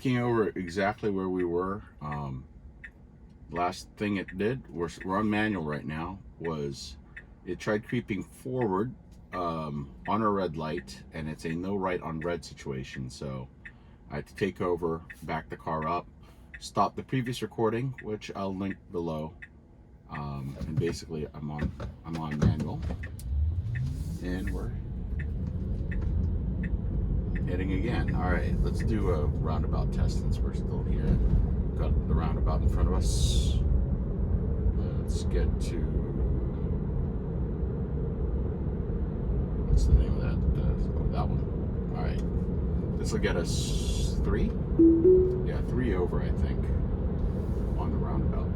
looking over exactly where we were. Last thing it did, we're on manual right now, was it tried creeping forward on a red light, and it's a no right on red situation. So I had to take over, back the car up, stop the previous recording, which I'll link below. And basically I'm on manual, and we're hitting again. All right, let's do a roundabout test since we're still here. Got the roundabout in front of us. Let's get to, what's the name of that? Oh, that one. All right, this will get us 3. Yeah, 3 over, I think, on the roundabout.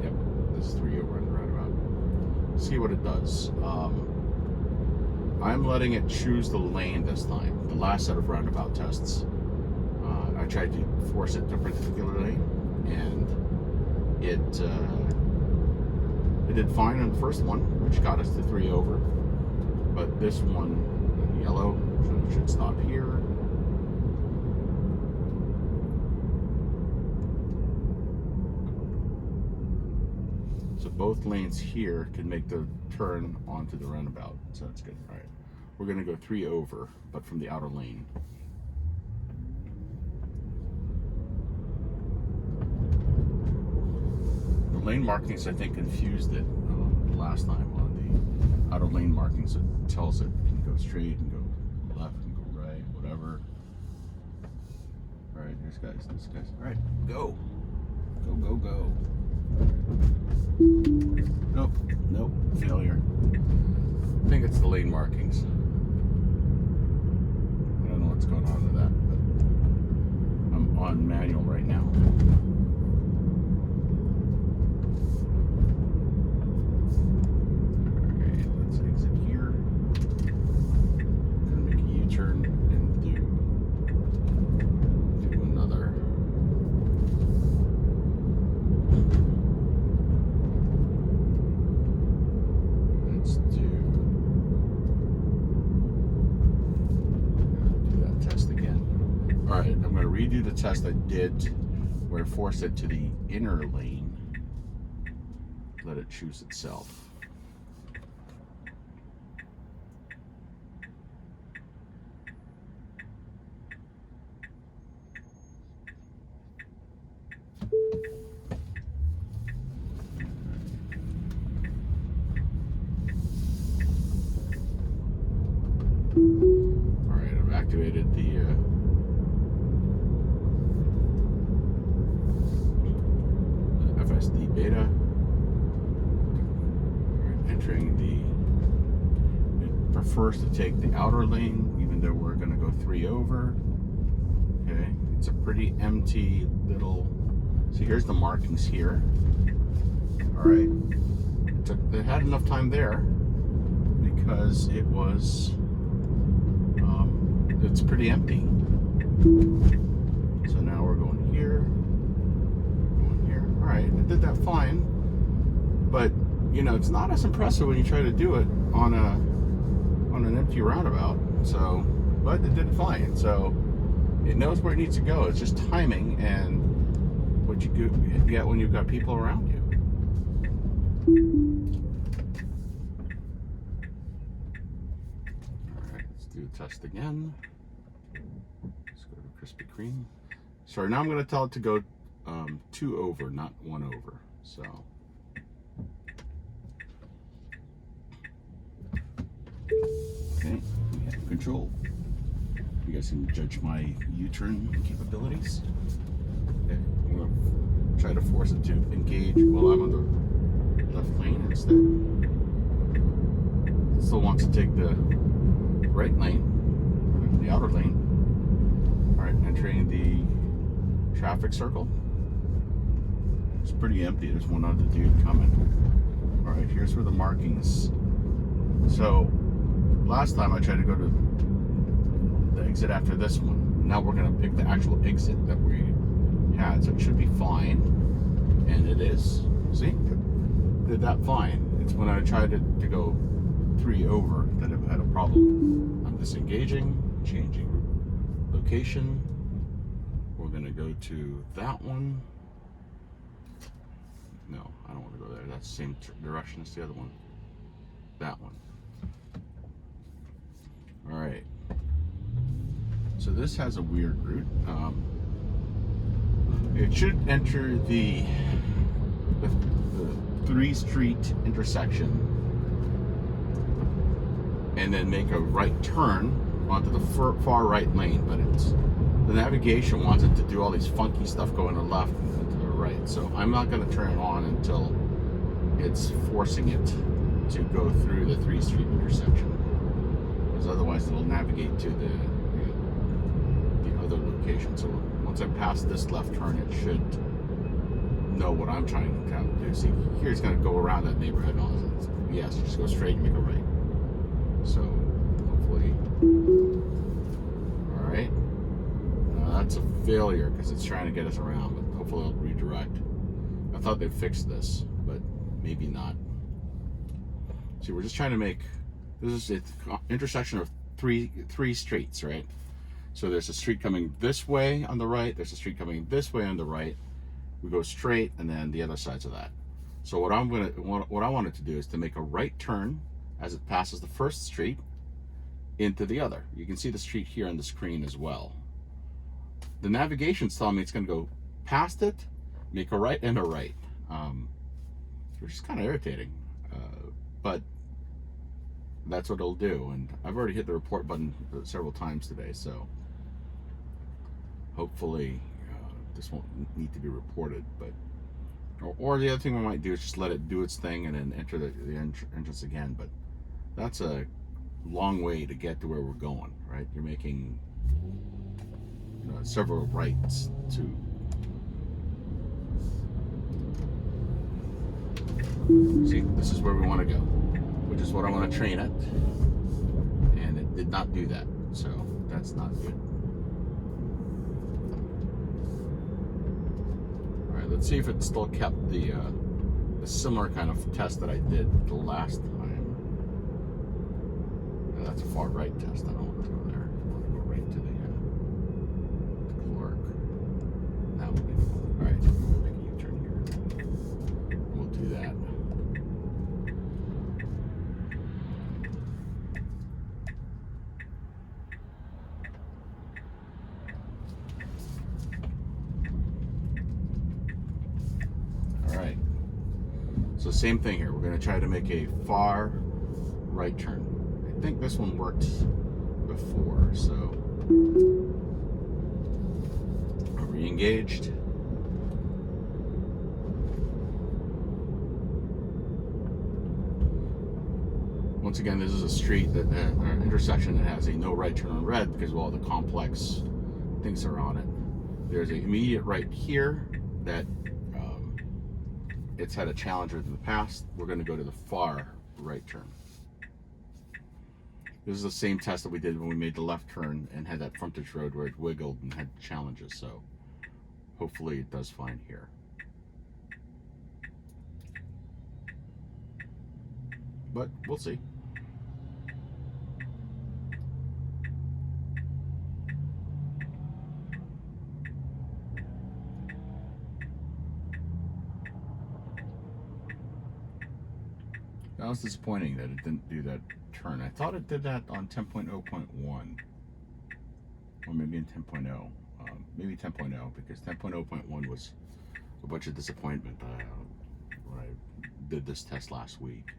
Yep, this is 3 over on the roundabout. See what it does. I'm letting it choose the lane this time. The last set of roundabout tests, I tried to force it to a particular lane, and it did fine on the first one, which got us to 3 over. But this one, yellow, should stop here. So both lanes here can make the turn onto the roundabout, so that's good. All right, we're gonna go 3 over, but from the outer lane. The lane markings, I think, confused it last time on the outer lane markings. It tells it can go straight and go left and go right, whatever. All right, there's guys. All right, go. Nope, failure. I think it's the lane markings. I don't know what's going on with that, but I'm on manual right now. Alright, let's exit here. Gonna make a U-turn and do another. Let's do that test again. All right, I'm going to redo the test I did where I forced it to the inner lane. Let it choose itself. All right, I've activated the FSD Beta. Right, entering it prefers to take the outer lane, even though we're going to go 3 over. Okay, it's a pretty empty little. So here's the markings here. All right, it had enough time there because it was. It's pretty empty. So now we're going here. All right, it did that fine, but you know, it's not as impressive when you try to do it on an empty roundabout. So, but it did fine. So it knows where it needs to go. It's just timing and what you get when you've got people around you. All right, let's do a test again. Let's go to Krispy Kreme. Sorry, now I'm going to tell it to go 2 over, not 1 over. So. Okay, we have control. You guys can judge my U-turn capabilities. Okay, I'm going to try to force it to engage while I'm on the left lane instead. It still wants to take the right lane, the outer lane. All right, entering the traffic circle. It's pretty empty. There's one other dude coming. All right, here's where the markings. So last time I tried to go to the exit after this one. Now we're going to pick the actual exit that we had. So it should be fine. And it is. See? Did that fine. It's when I tried to go 3 over that it had a problem. I'm disengaging, changing location. We're going to go to that one. No, I don't want to go there. That's the same direction as the other one. That one. All right. So this has a weird route. It should enter the 3-street intersection and then make a right turn onto the far right lane, but the navigation wants it to do all these funky stuff going to the left and to the right. So I'm not going to turn it on until it's forcing it to go through the 3-street intersection, because otherwise it'll navigate to the other location. So once I pass this left turn, it should know what I'm trying to do. See, here it's going to go around that neighborhood and all this. Yes, just go straight and make a right. So hopefully, all right. That's a failure because it's trying to get us around, but hopefully it'll redirect. I thought they'd fix this, but maybe not. See, we're just trying to make, this is an intersection of three streets, right? So there's a street coming this way on the right, there's a street coming this way on the right. We go straight, and then the other sides of that. So what I wanted to do is to make a right turn as it passes the first street into the other. You can see the street here on the screen as well. The navigation's telling me it's going to go past it, make a right and a right, which is kind of irritating, but that's what it'll do. And I've already hit the report button several times today, so hopefully this won't need to be reported. But or the other thing we might do is just let it do its thing and then enter the entrance again. But that's a long way to get to where we're going, right? You're making several rights to. See, this is where we want to go, which is what I want to train at, and it did not do that, so that's not good. All right, let's see if it still kept the similar kind of test that I did the last time. Now, that's a far right test. I don't want to go there. I want to go right to the clerk. That would be cool. All right, we'll make a U-turn here. We'll do that. So same thing here. We're going to try to make a far right turn. I think this one worked before, so re-engaged. Once again, this is a street that an intersection that has a no right turn on red because of all the complex things that are on it. There's an immediate right here that it's had a challenge with in the past. We're going to go to the far right turn. This is the same test that we did when we made the left turn and had that frontage road where it wiggled and had challenges. So hopefully it does fine here. But we'll see. That was disappointing that it didn't do that turn. I thought it did that on 10.0.1, or maybe in 10.0. Maybe 10.0, because 10.0.1 was a bunch of disappointment when I did this test last week.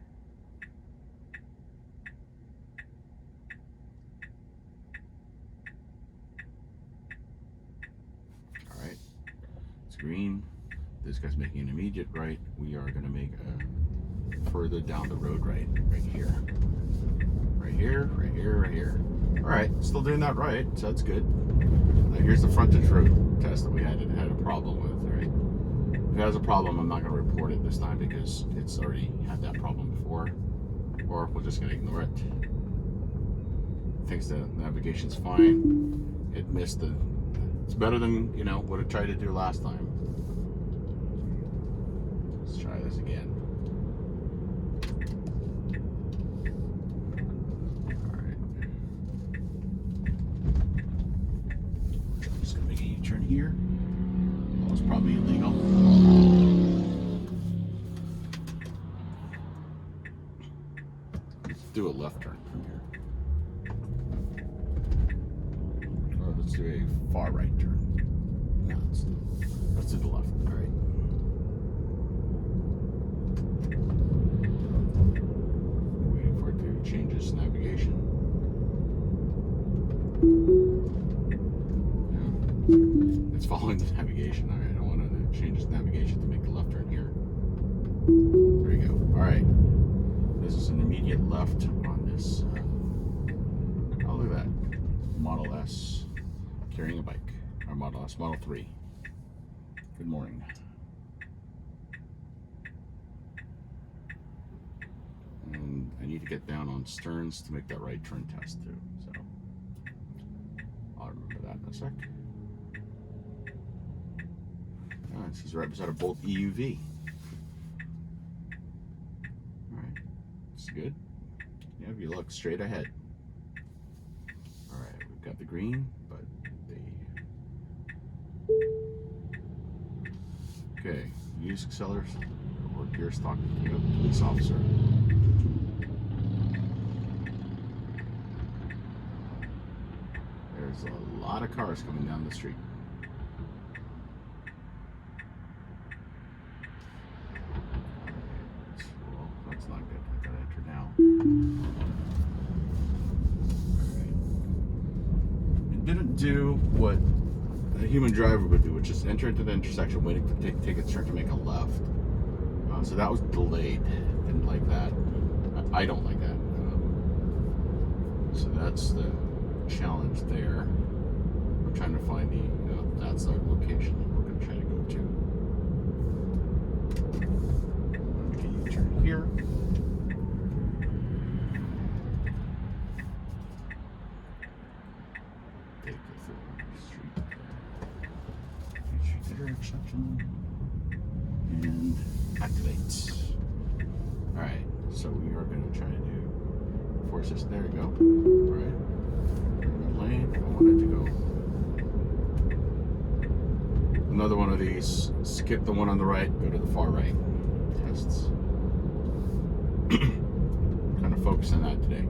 All right, it's green. This guy's making an immediate right. We are going to make a further down the road right here. Right here, right here, right here. All right, still doing that right, so that's good. Now here's the frontage road test that we had a problem with, right? If it has a problem, I'm not going to report it this time because it's already had that problem before. Or we're just going to ignore it. Thinks the navigation's fine. It missed the... It's better than, what it tried to do last time. Let's try this again. Here. was probably illegal. Let's do a left turn from here. Or let's do a far right turn. No, let's do the left. All right. Waiting for it to change its navigation. Yeah. It's following the navigation. All right. I wanted to change its navigation to make the left turn here. There we go. All right. This is an immediate left on this. Oh, look at that. Model S carrying a bike. Or Model S, Model 3. Good morning. And I need to get down on Stearns to make that right turn test too. So I'll remember that in a sec. Alright, this is right beside a Bolt EUV. Alright, it's good. Yeah, if you look straight ahead. Alright, we've got the green, but okay, use accelerators or gear stock to pick up the police officer. There's a lot of cars coming down the street. Well, that's not good. I gotta enter now. Alright. It didn't do what a human driver would do, which is enter into the intersection, waiting to take its turn to make a left. So that was delayed. Didn't like that. I don't like that. So that's the challenge there. I'm trying to find the. That's our location that we're going to try to go to. Okay, you turn here. Take the street. Intersection and activate. Alright, so we are going to try to do force this. There we go. Alright, lane. I wanted to go another one of these. Skip the one on the right, go to the far right. Tests. Kind of focus on that today.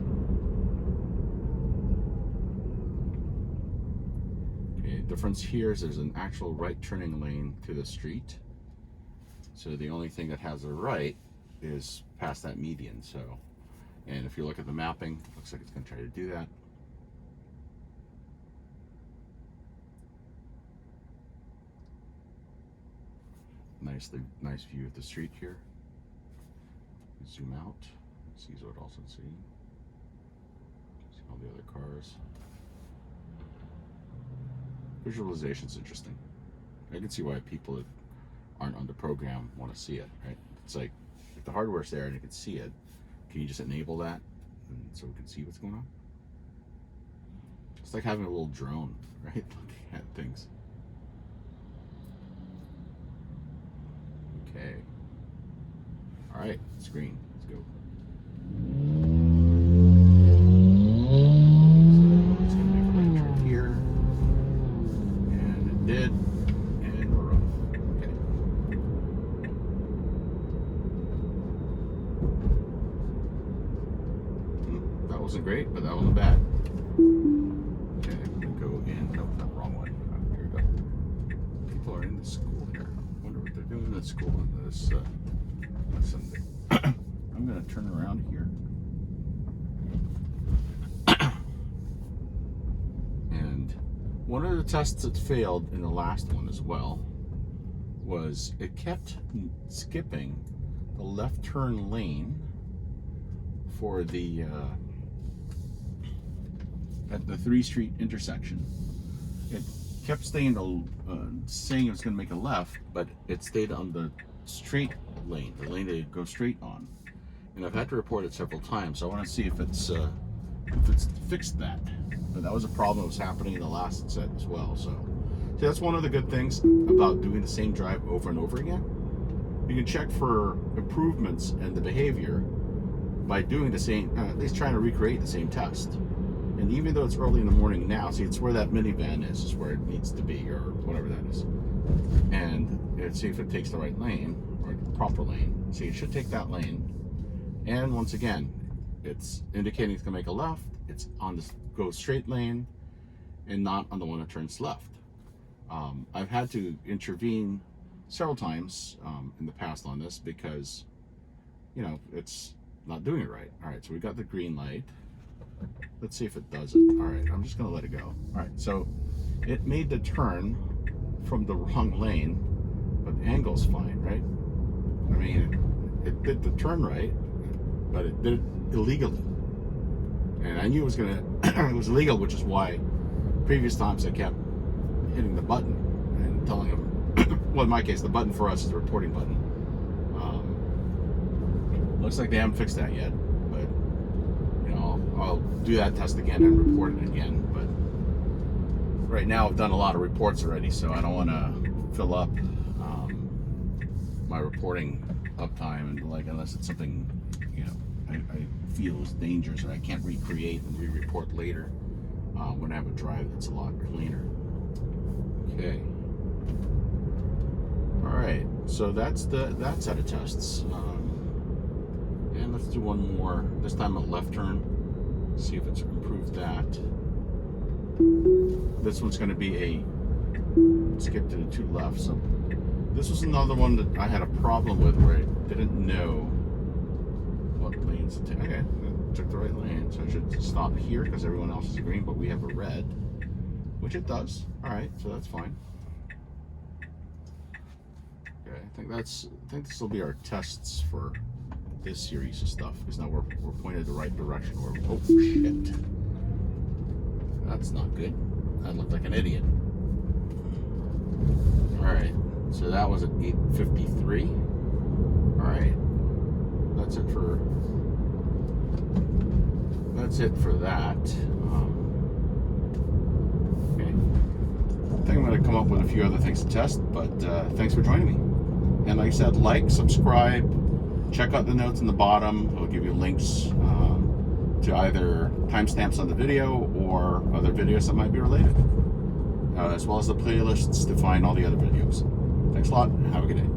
Difference here is there's an actual right turning lane to the street, so the only thing that has a right is past that median. So, and if you look at the mapping, it looks like it's going to try to do that. Nice view of the street here. Zoom out, see what else it's seeing. See all the other cars. Visualization's interesting. I can see why people that aren't on the program want to see it, right? It's like, if the hardware's there and you can see it, can you just enable that and so we can see what's going on? It's like having a little drone, right? Looking at things. Okay. All right, it's green. Let's go. So it's going to make a right turn here. Did, and we're off. Okay. That wasn't great, but that wasn't bad. Okay, I'm gonna go in. No, not the wrong one. Here we go. People are in the school here. I wonder what they're doing at school on this Sunday. I'm gonna turn around here. One of the tests that failed in the last one as well was it kept skipping the left turn lane for the at the 3 Street intersection. It kept saying it was going to make a left, but it stayed on the straight lane, the lane they go straight on. And I've had to report it several times, so I want to see if it's fixed that. But that was a problem that was happening in the last set as well. So see, that's one of the good things about doing the same drive over and over again. You can check for improvements in the behavior by doing the same, at least trying to recreate the same test. And even though it's early in the morning now, see, it's where that minivan is where it needs to be, or whatever that is. And and see if it takes the right lane, or the proper lane. See, it should take that lane. And once again, it's indicating it's going to make a left. It's on the go straight lane and not on the one that turns left. I've had to intervene several times in the past on this because, you know, it's not doing it right. All right, so we got the green light. Let's see if it does it. All right, I'm just going to let it go. All right, so it made the turn from the wrong lane, but the angle's fine, right? I mean, it did the turn right, but it did it illegally. And I knew it was it was illegal, which is why previous times I kept hitting the button and telling them, well, in my case, the button for us is the reporting button. Looks like they haven't fixed that yet, but you know, I'll do that test again and report it again. But right now I've done a lot of reports already, so I don't want to fill up my reporting uptime, and like, unless it's something, you know, I feel is dangerous and I can't recreate and re-report later when I have a drive that's a lot cleaner. Okay. All right. So that's that set of tests. And let's do one more. This time a left turn. See if it's improved that. This one's going to be a skip to the two left. So this was another one that I had a problem with, where I didn't know what lanes to take. Okay, I took the right lane, so I should stop here because everyone else is green, but we have a red, which it does. All right, so that's fine. Okay, I think this will be our tests for this series of stuff, because now we're pointed the right direction. Oh shit, that's not good. I look like an idiot. All right, so that was at 8:53. All right, that's it for that. Okay, I think I'm going to come up with a few other things to test, but thanks for joining me. And like I said, like, subscribe, check out the notes in the bottom. I'll give you links to either timestamps on the video or other videos that might be related, as well as the playlists to find all the other videos. Thanks a lot. Have a good day.